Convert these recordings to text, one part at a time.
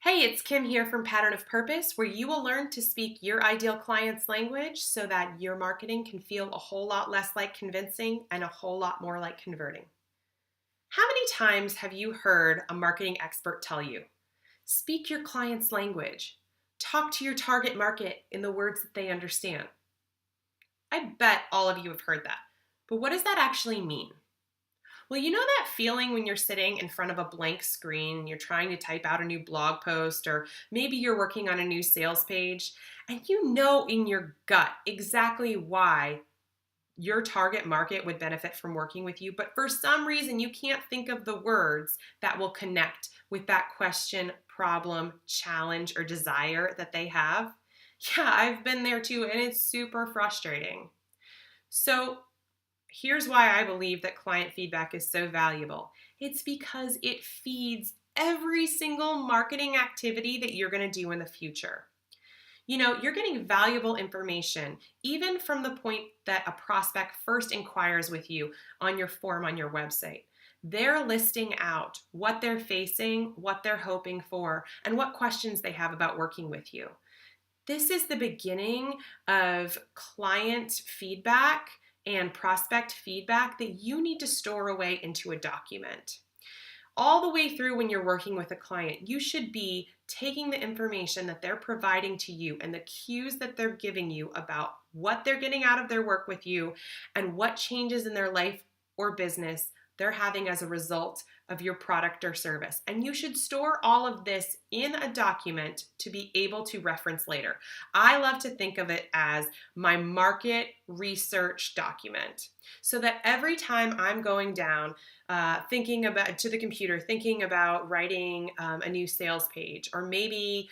Hey, it's Kim here from Pattern of Purpose, where you will learn to speak your ideal client's language so that your marketing can feel a whole lot less like convincing and a whole lot more like converting. How many times have you heard a marketing expert tell you, speak your client's language, talk to your target market in the words that they understand? I bet all of you have heard that. But what does that actually mean? Well, you know that feeling when you're sitting in front of a blank screen, you're trying to type out a new blog post, or maybe you're working on a new sales page, and you know in your gut exactly why your target market would benefit from working with you, but for some reason you can't think of the words that will connect with that question, problem, challenge, or desire that they have? Yeah, I've been there too, and it's super frustrating. So, here's why I believe that client feedback is so valuable. It's because it feeds every single marketing activity that you're going to do in the future. You know, you're getting valuable information even from the point that a prospect first inquires with you on your form on your website. They're listing out what they're facing, what they're hoping for, and what questions they have about working with you. This is the beginning of client feedback and prospect feedback that you need to store away into a document. All the way through when you're working with a client, you should be taking the information that they're providing to you and the cues that they're giving you about what they're getting out of their work with you and what changes in their life or business they're having as a result of your product or service. And you should store all of this in a document to be able to reference later. I love to think of it as my market research document, so that every time I'm going down thinking about to the computer, thinking about writing a new sales page, or maybe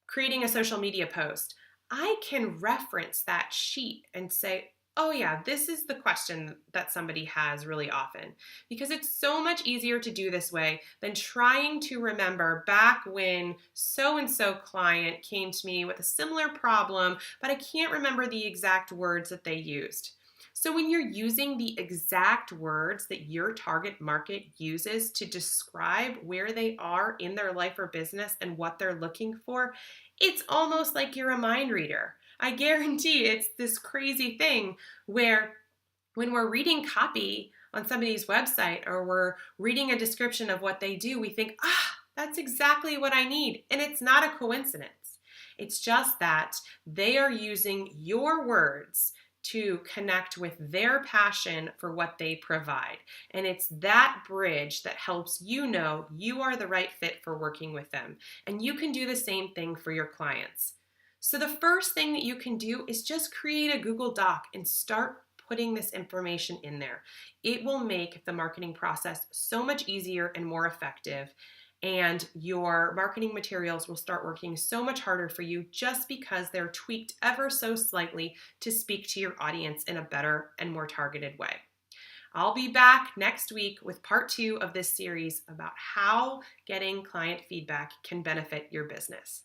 creating a social media post, I can reference that sheet and say, oh yeah, this is the question that somebody has really often. Because it's so much easier to do this way than trying to remember back when so-and-so client came to me with a similar problem, but I can't remember the exact words that they used. So when you're using the exact words that your target market uses to describe where they are in their life or business and what they're looking for, it's almost like you're a mind reader. I guarantee it's this crazy thing where when we're reading copy on somebody's website or we're reading a description of what they do, we think, that's exactly what I need. And it's not a coincidence. It's just that they are using your words to connect with their passion for what they provide. And it's that bridge that helps you know you are the right fit for working with them. And you can do the same thing for your clients. So the first thing that you can do is just create a Google Doc and start putting this information in there. It will make the marketing process so much easier and more effective, and your marketing materials will start working so much harder for you just because they're tweaked ever so slightly to speak to your audience in a better and more targeted way. I'll be back next week with part 2 of this series about how getting client feedback can benefit your business.